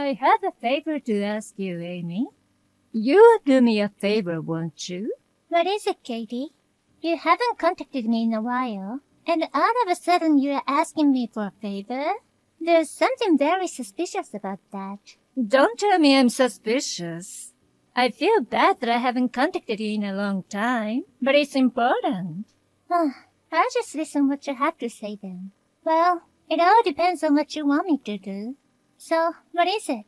I have a favor to ask you, Amy. You'll do me a favor, won't you? What is it, Katie? You haven't contacted me in a while, and all of a sudden you're asking me for a favor? There's something very suspicious about that. Don't tell me I'm suspicious. I feel bad that I haven't contacted you in a long time, but it's important. I'll just listen what you have to say then. Well, it all depends on what you want me to do. So, what is it?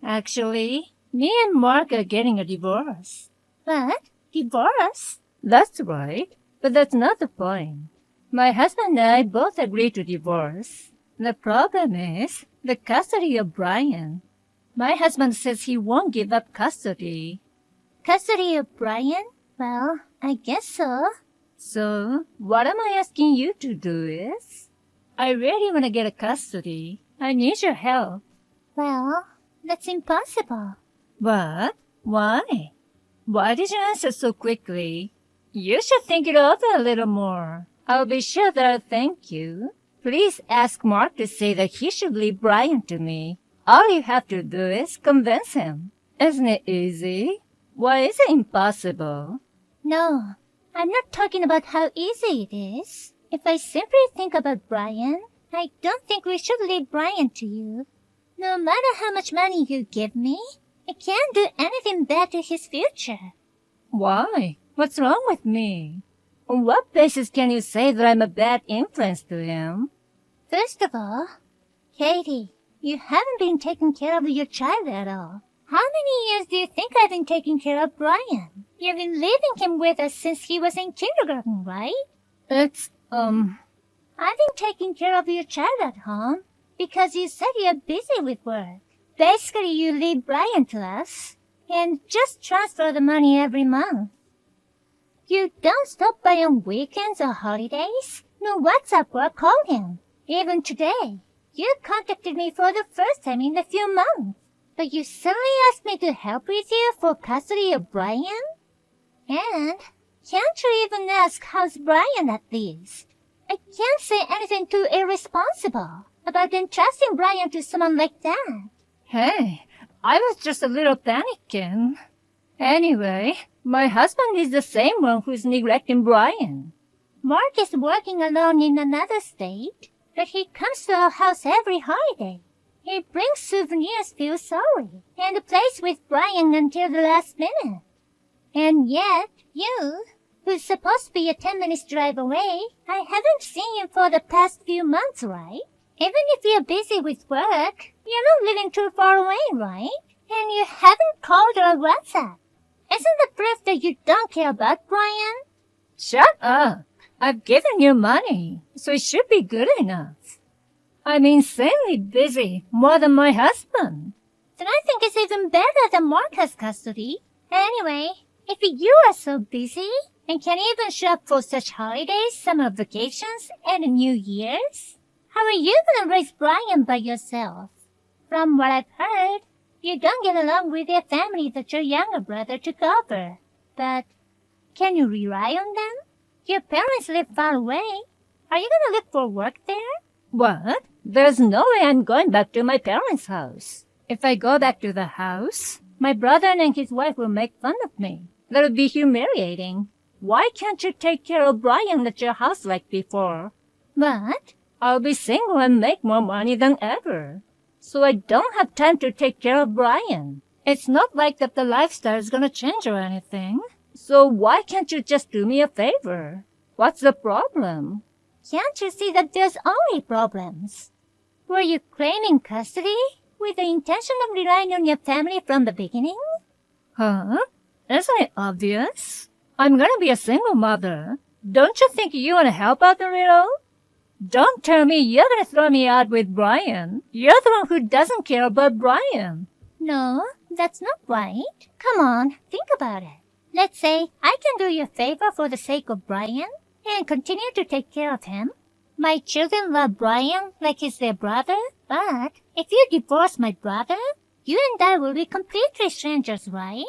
Actually, me and Mark are getting a divorce. What? Divorce? That's right, but that's not the point. My husband and I both agreed to divorce. The problem is the custody of Brian. My husband says he won't give up custody. Custody of Brian? Well, I guess so. So, what am I asking you to do is? I really want to get a custody. I need your help. Well, that's impossible. What? Why? Why did you answer so quickly? You should think it over a little more. I'll be sure that I'll thank you. Please ask Mark to say that he should leave Brian to me. All you have to do is convince him. Isn't it easy? Why is it impossible? No, I'm not talking about how easy it is. If I simply think about Brian, I don't think we should leave Brian to you. No matter how much money you give me, I can't do anything bad to his future. Why? What's wrong with me? On what basis can you say that I'm a bad influence to him? First of all, Katie, you haven't been taking care of your child at all. How many years do you think I've been taking care of Brian? You've been leaving him with us since he was in kindergarten, right? I've been taking care of your child at home because you said you're busy with work. Basically, you leave Brian to us and just transfer the money every month. You don't stop by on weekends or holidays. No WhatsApp or call him. Even today, you contacted me for the first time in a few months. But you suddenly asked me to help with you for custody of Brian? And can't you even ask how's Brian at least? I can't say anything too irresponsible about entrusting Brian to someone like that. Hey, I was just a little panicking. Anyway, my husband is the same one who's neglecting Brian. Mark is working alone in another state, but he comes to our house every holiday. He brings souvenirs, feels sorry, and plays with Brian until the last minute. And yet, you, who's supposed to be a 10 minutes drive away, I haven't seen you for the past few months, right? Even if you're busy with work, you're not living too far away, right? And you haven't called or WhatsApp. Isn't the proof that you don't care about Brian? Shut up. I've given you money, so it should be good enough. I'm insanely busy, more than my husband. Then I think it's even better that Mark has custody. Anyway, if you are so busy and can't even show up for such holidays, summer vacations, and New Year's, how are you gonna raise Brian by yourself? From what I've heard, you don't get along with your family that your younger brother took over. But can you rely on them? Your parents live far away. Are you gonna look for work there? What? There's no way I'm going back to my parents' house. If I go back to the house, my brother and his wife will make fun of me. That'll be humiliating. Why can't you take care of Brian at your house like before? What? I'll be single and make more money than ever. So I don't have time to take care of Brian. It's not like that the lifestyle is gonna change or anything. So why can't you just do me a favor? What's the problem? Can't you see that there's only problems? Were you claiming custody with the intention of relying on your family from the beginning? Huh? Isn't it obvious? I'm gonna be a single mother. Don't you think you wanna help out a little? Don't tell me you're gonna throw me out with Brian. You're the one who doesn't care about Brian. No, that's not right. Come on, think about it. Let's say I can do you a favor for the sake of Brian and continue to take care of him. My children love Brian like he's their brother, but if you divorce my brother, you and I will be completely strangers, right?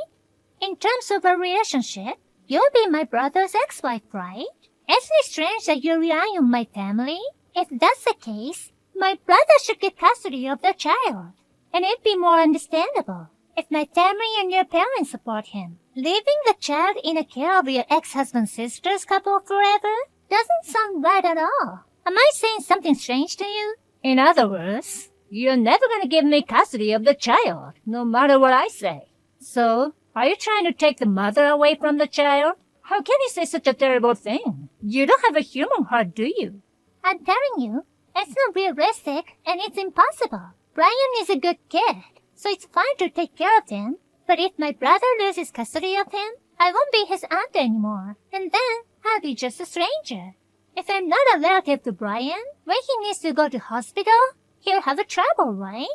In terms of a relationship, you'll be my brother's ex-wife, right? Isn't it strange that you rely on my family? If that's the case, my brother should get custody of the child. and it'd be more understandable if my family and your parents support him. Leaving the child in the care of your ex-husband's sister's couple forever doesn't sound right at all. Am I saying something strange to you? In other words, you're never going to give me custody of the child, no matter what I say. So, are you trying to take the mother away from the child? How can you say such a terrible thing? You don't have a human heart, do you? I'm telling you, it's not realistic and it's impossible. Brian is a good kid, so it's fine to take care of him. But if my brother loses custody of him, I won't be his aunt anymore, and then I'll be just a stranger. If I'm not a relative to Brian, when he needs to go to hospital, he'll have trouble, right?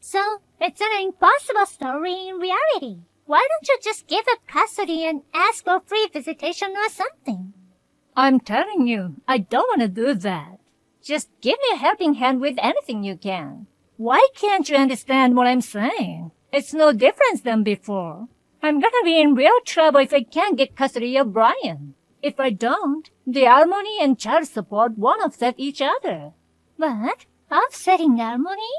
So, it's an impossible story in reality. Why don't you just give up custody and ask for free visitation or something? I'm telling you, I don't want to do that. Just give me a helping hand with anything you can. Why can't you understand what I'm saying? It's no different than before. I'm gonna be in real trouble if I can't get custody of Brian. If I don't, the alimony and child support won't offset each other. What? Offsetting alimony?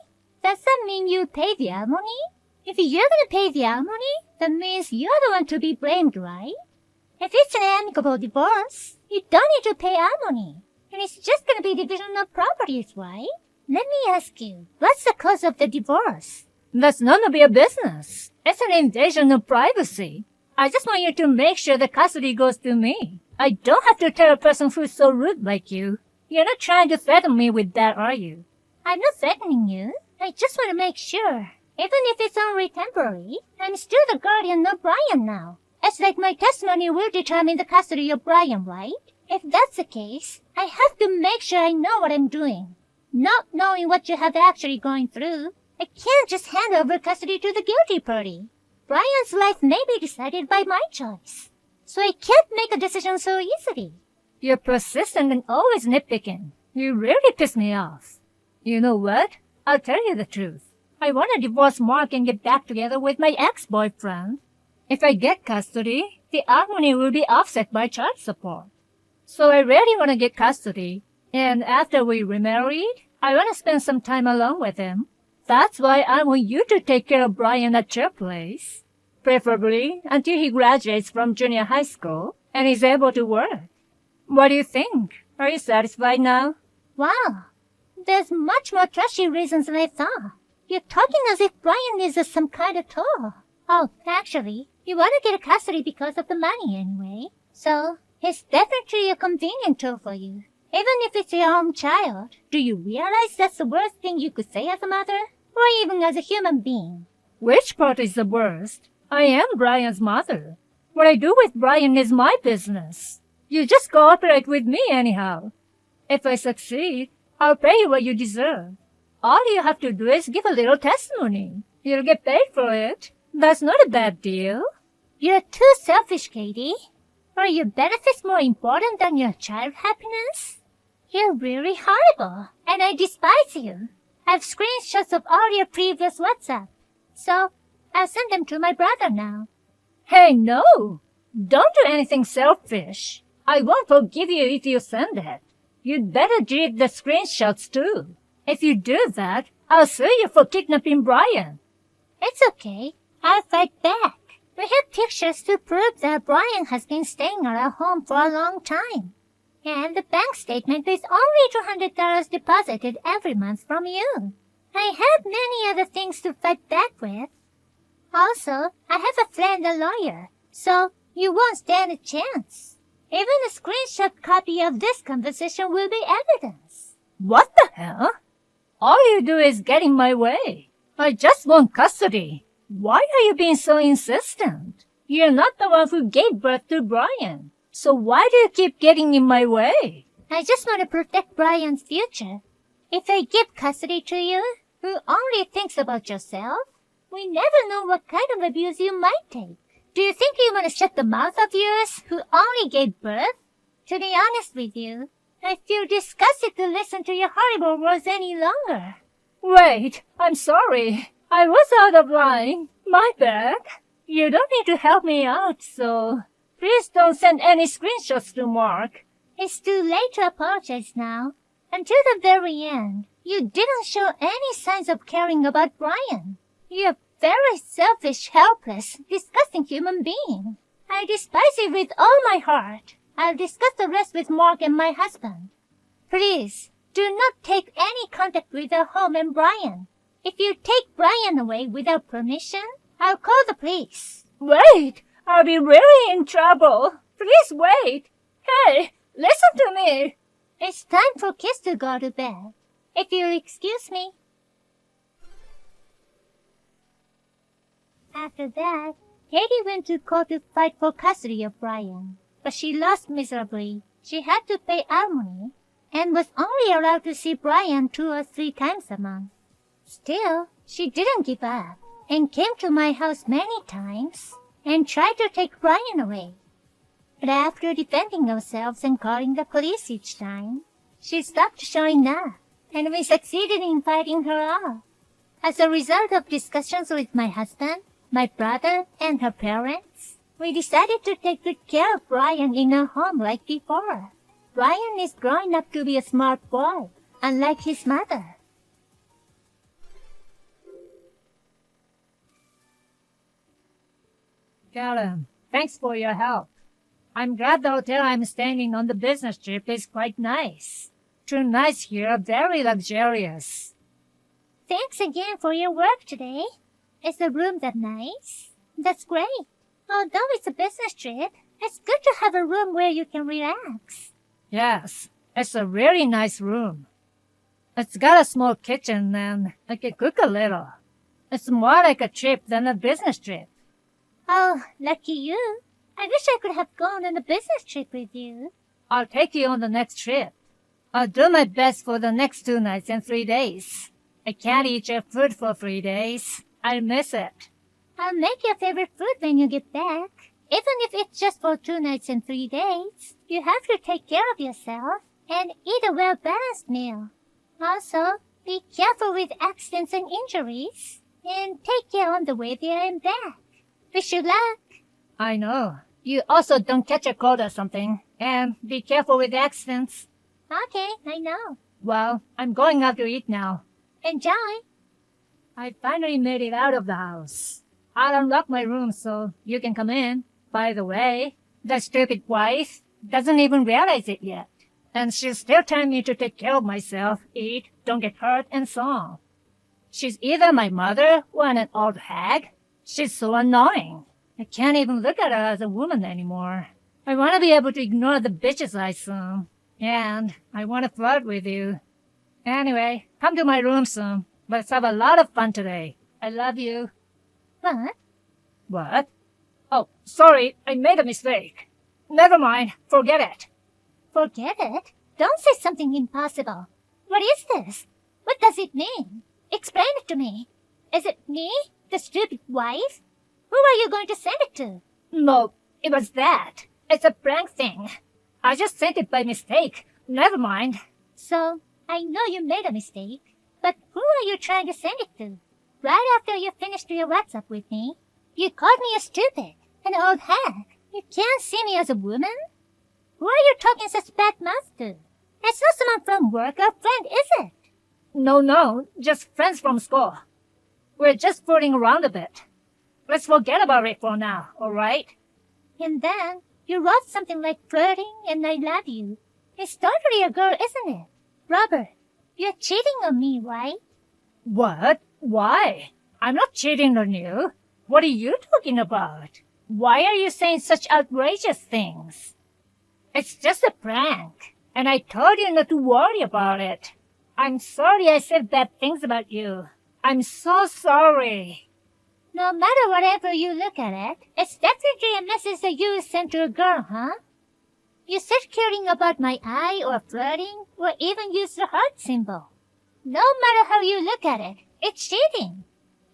Does that mean you pay the alimony? If you're gonna pay the alimony, that means you're the one to be blamed, right? If it's an amicable divorce, you don't need to pay alimony. And it's just gonna be division of properties, right? Let me ask you, what's the cause of the divorce? That's none of your business. It's an invasion of privacy. I just want you to make sure the custody goes to me. I don't have to tell a person who's so rude like you. You're not trying to threaten me with that, are you? I'm not threatening you. I just want to make sure. Even if it's only temporary, I'm still the guardian of Brian now. It's like my testimony will determine the custody of Brian, right? If that's the case, I have to make sure I know what I'm doing. Not knowing what you have actually going through, I can't just hand over custody to the guilty party. Brian's life may be decided by my choice, so I can't make a decision so easily. You're persistent and always nitpicking. You really piss me off. You know what? I'll tell you the truth. I want to divorce Mark and get back together with my ex-boyfriend. If I get custody, the alimony will be offset by child support. So I really want to get custody, and after we remarried, I want to spend some time alone with him. That's why I want you to take care of Brian at your place, preferably until he graduates from junior high school and is able to work. What do you think? Are you satisfied now? Wow, there's much more trashy reasons than I thought. You're talking as if Brian is some kind of tool. Oh, actually, you want to get custody because of the money anyway. So, he's definitely a convenient tool for you. Even if it's your own child, do you realize that's the worst thing you could say as a mother? Or even as a human being? Which part is the worst? I am Brian's mother. What I do with Brian is my business. You just cooperate with me anyhow. If I succeed, I'll pay you what you deserve. All you have to do is give a little testimony. You'll get paid for it. That's not a bad deal. You're too selfish, Katie. Are your benefits more important than your child happiness? You're really horrible, and I despise you. I've screenshots of all your previous WhatsApp, so I'll send them to my brother now. Hey, no! Don't do anything selfish. I won't forgive you if you send it. You'd better delete the screenshots too. If you do that, I'll sue you for kidnapping Brian. It's okay. I'll fight back. We have pictures to prove that Brian has been staying at our home for a long time. And the bank statement is only $200 deposited every month from you. I have many other things to fight back with. Also, I have a friend, a lawyer, so you won't stand a chance. Even a screenshot copy of this conversation will be evidence. What the hell? All you do is get in my way. I just want custody. Why are you being so insistent? You're not the one who gave birth to Brian. So why do you keep getting in my way? I just want to protect Brian's future. If I give custody to you, who only thinks about yourself, we never know what kind of abuse you might take. Do you think you want to shut the mouth of yours, who only gave birth? To be honest with you, I feel disgusted to listen to your horrible words any longer. Wait, I'm sorry. I was out of line. My bad. You don't need to help me out, so please don't send any screenshots to Mark. It's too late to apologize now. Until the very end, you didn't show any signs of caring about Brian. You're a very selfish, helpless, disgusting human being. I despise you with all my heart. I'll discuss the rest with Mark and my husband. Please, do not take any contact with the home and Brian. If you take Brian away without permission, I'll call the police. Wait! I'll be really in trouble. Please wait. Hey, listen to me. It's time for kids to go to bed. If you'll excuse me. After that, Katie went to court to fight for custody of Brian, but she lost miserably. She had to pay alimony and was only allowed to see Brian 2 or 3 times a month. Still, she didn't give up and came to my house many times and tried to take Brian away. But after defending ourselves and calling the police each time, she stopped showing up, and we succeeded in fighting her off. As a result of discussions with my husband, my brother, and her parents, we decided to take good care of Brian in a home like before. Brian is growing up to be a smart boy, unlike his mother. Karen, thanks for your help. I'm glad the hotel I'm staying in on the business trip is quite nice. 2 nights here are very luxurious. Thanks again for your work today. Is the room that nice? That's great. Although it's a business trip, it's good to have a room where you can relax. Yes, it's a really nice room. It's got a small kitchen and I can cook a little. It's more like a trip than a business trip. Oh, lucky you. I wish I could have gone on a business trip with you. I'll take you on the next trip. I'll do my best for the next 2 nights and 3 days. I can't eat your food for 3 days. I'll miss it. I'll make your favorite food when you get back. Even if it's just for 2 nights and 3 days, you have to take care of yourself and eat a well-balanced meal. Also, be careful with accidents and injuries, and take care on the way there and back. Wish you luck. I know. You also don't catch a cold or something. And be careful with accidents. Okay, I know. Well, I'm going out to eat now. Enjoy. I finally made it out of the house. I'll unlock my room so you can come in. By the way, that stupid wife doesn't even realize it yet. And she's still telling me to take care of myself, eat, don't get hurt, and so on. She's either my mother or an old hag. She's so annoying. I can't even look at her as a woman anymore. I want to be able to ignore the bitches I saw. And I want to flirt with you. Anyway, come to my room soon. Let's have a lot of fun today. I love you. What? What? Oh, sorry, I made a mistake. Never mind, forget it. Forget it? Don't say something impossible. What is this? What does it mean? Explain it to me. Is it me, the stupid wife? Who are you going to send it to? No, it was that. It's a prank thing. I just sent it by mistake. Never mind. So, I know you made a mistake, but who are you trying to send it to? Right after you finished your WhatsApp with me, you called me a stupid, an old hag. You can't see me as a woman? Who are you talking such bad mouth to? It's not someone from work or friend, is it? No, just friends from school. We're just fooling around a bit. Let's forget about it for now, alright? And then, you wrote something like flirting and I love you. It's totally a girl, isn't it? Robert, you're cheating on me, right? What? Why? I'm not cheating on you. What are you talking about? Why are you saying such outrageous things? It's just a prank, and I told you not to worry about it. I'm sorry I said bad things about you. I'm so sorry. No matter whatever you look at it, it's definitely a message that you sent to a girl, huh? You said caring about my eye or flirting, or even use the heart symbol. No matter how you look at it, it's cheating.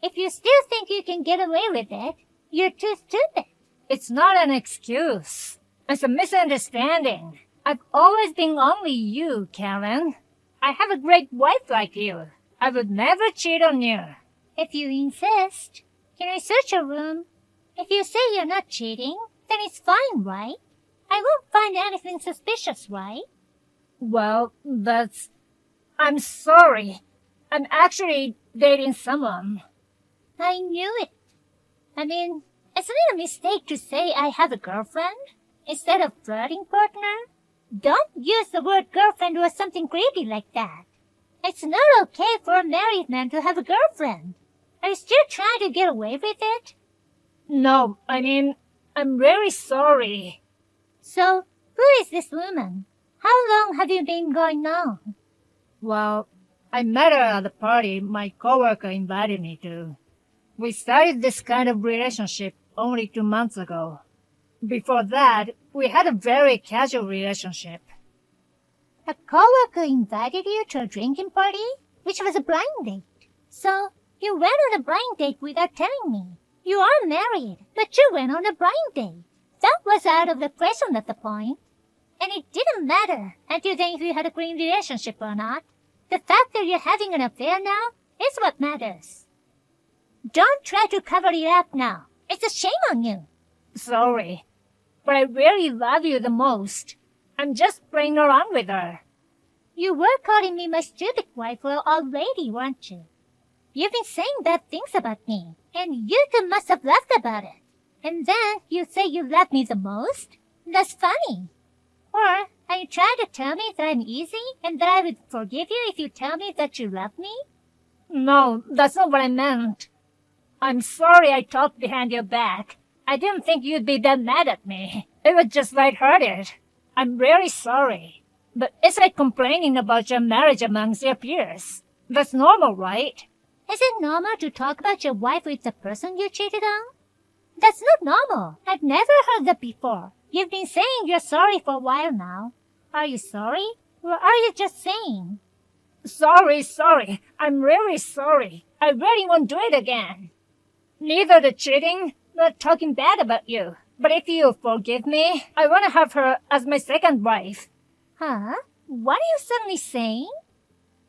If you still think you can get away with it, you're too stupid. It's not an excuse. It's a misunderstanding. I've always been only you, Karen. I have a great wife like you. I would never cheat on you. If you insist, can I search your room? If you say you're not cheating, then it's fine, right? I won't find anything suspicious, right? Well, that's... I'm sorry. I'm actually dating someone. I knew it. I mean, it's a little mistake to say I have a girlfriend instead of flirting partner. Don't use the word girlfriend or something creepy like that. It's not okay for a married man to have a girlfriend. Are you still trying to get away with it? No, I mean, I'm really sorry. So, who is this woman? How long have you been going on? Well, I met her at a party my coworker invited me to. We started this kind of relationship only 2 months ago. Before that, we had a very casual relationship. A coworker invited you to a drinking party, which was a blind date. So, you went on a blind date without telling me. You are married, but you went on a blind date. That was out of the question at the point. And it didn't matter until then if you had a green relationship or not. The fact that you're having an affair now is what matters. Don't try to cover it up now. It's a shame on you. Sorry, but I really love you the most. I'm just playing around with her. You were calling me my stupid wife already, weren't you? You've been saying bad things about me, and you two must have laughed about it. And then you say you love me the most? That's funny. Or are you trying to tell me that I'm easy and that I would forgive you if you tell me that you love me? No, that's not what I meant. I'm sorry I talked behind your back. I didn't think you'd be that mad at me. It was just lighthearted. I'm really sorry. But it's like complaining about your marriage amongst your peers. That's normal, right? Is it normal to talk about your wife with the person you cheated on? That's not normal. I've never heard that before. You've been saying you're sorry for a while now. Are you sorry? Or are you just saying? Sorry. I'm really sorry. I really won't do it again. Neither the cheating nor talking bad about you. But if you forgive me, I want to have her as my second wife. Huh? What are you suddenly saying?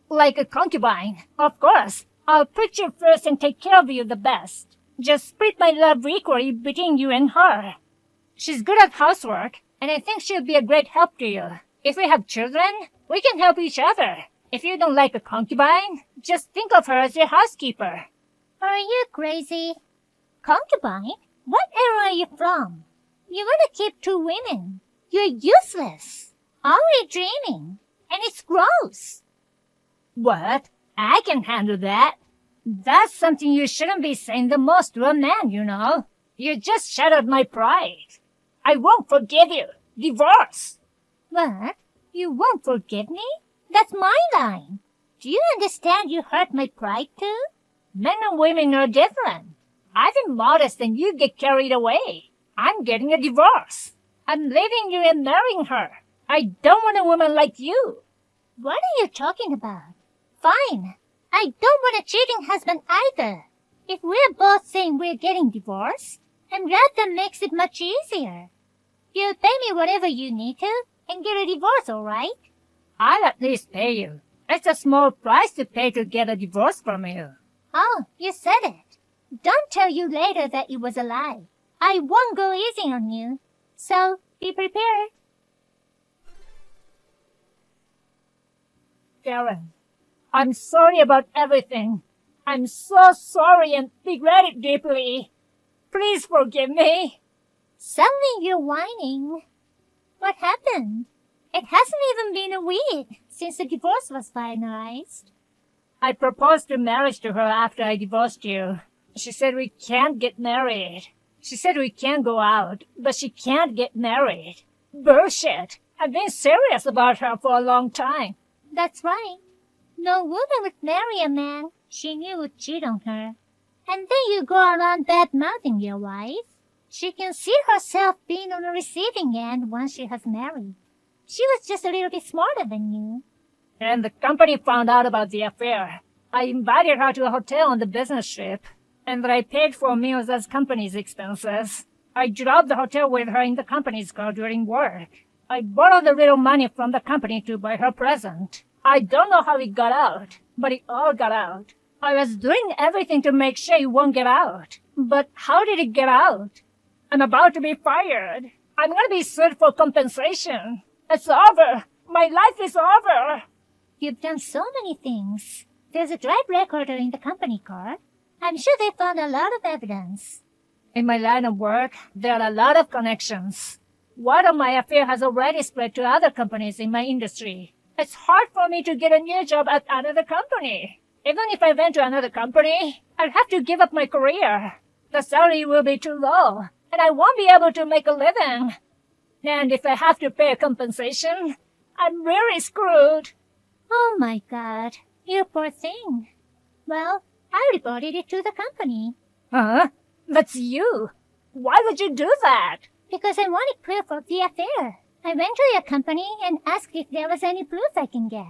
Like a concubine, of course. I'll put you first and take care of you the best. Just split my love equally between you and her. She's good at housework, and I think she'll be a great help to you. If we have children, we can help each other. If you don't like a concubine, just think of her as your housekeeper. Are you crazy? Concubine? What era are you from? You want to keep 2 women. You're useless. Only dreaming. And it's gross. What? I can handle that. That's something you shouldn't be saying the most to a man, you know. You just shattered my pride. I won't forgive you. Divorce. What? You won't forgive me? That's my line. Do you understand you hurt my pride too? Men and women are different. I've been modest and you get carried away. I'm getting a divorce. I'm leaving you and marrying her. I don't want a woman like you. What are you talking about? Fine. I don't want a cheating husband either. If we're both saying we're getting divorced, I'm glad that makes it much easier. You'll pay me whatever you need to and get a divorce, all right? I'll at least pay you. It's a small price to pay to get a divorce from you. Oh, you said it. Don't tell you later that it was a lie. I won't go easy on you. So, be prepared. Karen, I'm sorry about everything. I'm so sorry and regret it deeply. Please forgive me. Suddenly you're whining. What happened? It hasn't even been a week since the divorce was finalized. I proposed to marriage to her after I divorced you. She said we can't get married. She said we can go out, but she can't get married. Bullshit. I've been serious about her for a long time. That's right. No woman would marry a man she knew would cheat on her. And then you go around bad-mouthing your wife. She can see herself being on the receiving end once she has married. She was just a little bit smarter than you. And the company found out about the affair. I invited her to a hotel on the business trip, and I paid for meals as company's expenses. I drove the hotel with her in the company's car during work. I borrowed a little money from the company to buy her present. I don't know how it got out, but it all got out. I was doing everything to make sure it won't get out. But how did it get out? I'm about to be fired. I'm gonna be sued for compensation. It's over. My life is over. You've done so many things. There's a drive recorder in the company car. I'm sure they found a lot of evidence. In my line of work, there are a lot of connections. Word of my affair has already spread to other companies in my industry. It's hard for me to get a new job at another company. Even if I went to another company, I'd have to give up my career. The salary will be too low, and I won't be able to make a living. And if I have to pay a compensation, I'm really screwed. Oh my God, you poor thing. Well, I reported it to the company. Huh? That's you. Why would you do that? Because I wanted proof of the affair. I went to your company and asked if there was any proof I can get.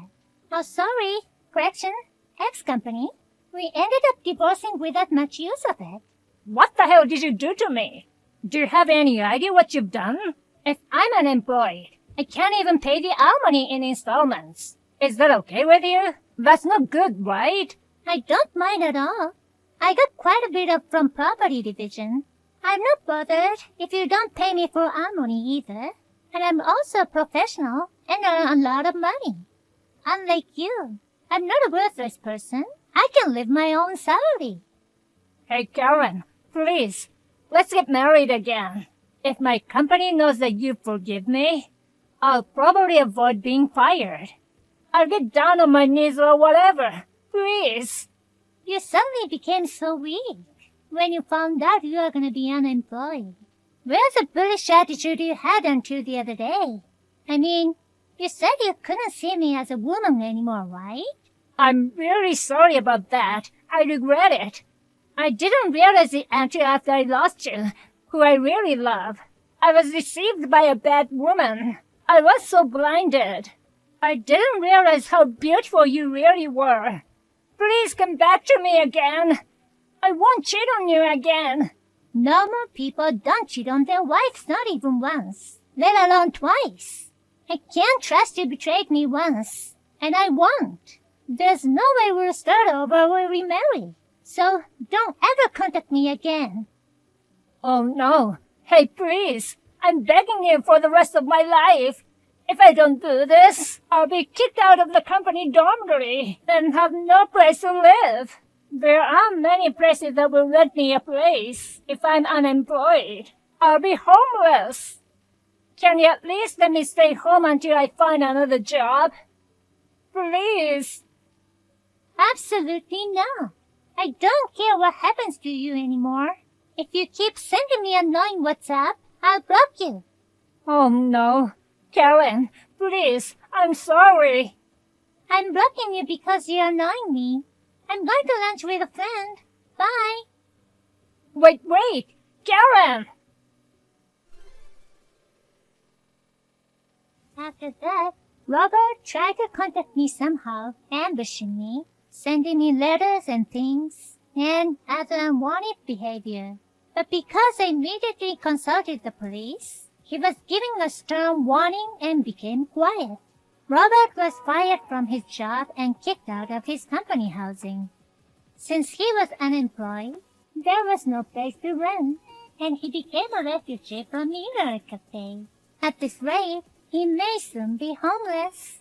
Oh, sorry. Correction. Ex-company. We ended up divorcing without much use of it. What the hell did you do to me? Do you have any idea what you've done? If I'm unemployed, I can't even pay the alimony in installments. Is that okay with you? That's not good, right? I don't mind at all. I got quite a bit of from property division. I'm not bothered if you don't pay me for alimony either. And I'm also a professional and earn a lot of money. Unlike you, I'm not a worthless person. I can live my own salary. Hey, Karen, please, let's get married again. If my company knows that you forgive me, I'll probably avoid being fired. I'll get down on my knees or whatever. Please. You suddenly became so weak when you found out you were going to be unemployed. Where's the bullish attitude you had until the other day? I mean, you said you couldn't see me as a woman anymore, right? I'm really sorry about that. I regret it. I didn't realize it until after I lost you, who I really love. I was deceived by a bad woman. I was so blinded. I didn't realize how beautiful you really were. Please come back to me again. I won't cheat on you again. Normal people don't cheat on their wives, not even once, let alone twice. I can't trust you betrayed me once, and I won't. There's no way we'll start over when we marry, so don't ever contact me again. Oh no. Hey, please. I'm begging you for the rest of my life. If I don't do this, I'll be kicked out of the company dormitory and have no place to live. There aren't many places that will rent me a place if I'm unemployed. I'll be homeless. Can you at least let me stay home until I find another job? Please. Absolutely not. I don't care what happens to you anymore. If you keep sending me annoying WhatsApp, I'll block you. Oh no. Karen, please, I'm sorry. I'm blocking you because you're annoying me. I'm going to lunch with a friend. Bye. Wait, Karen! After that, Robert tried to contact me somehow, ambushing me, sending me letters and things, and other unwanted behavior. But because I immediately consulted the police, he was giving a stern warning and became quiet. Robert was fired from his job and kicked out of his company housing. Since he was unemployed, there was no place to rent, and he became a refugee from the internet cafe. At this rate, he may soon be homeless.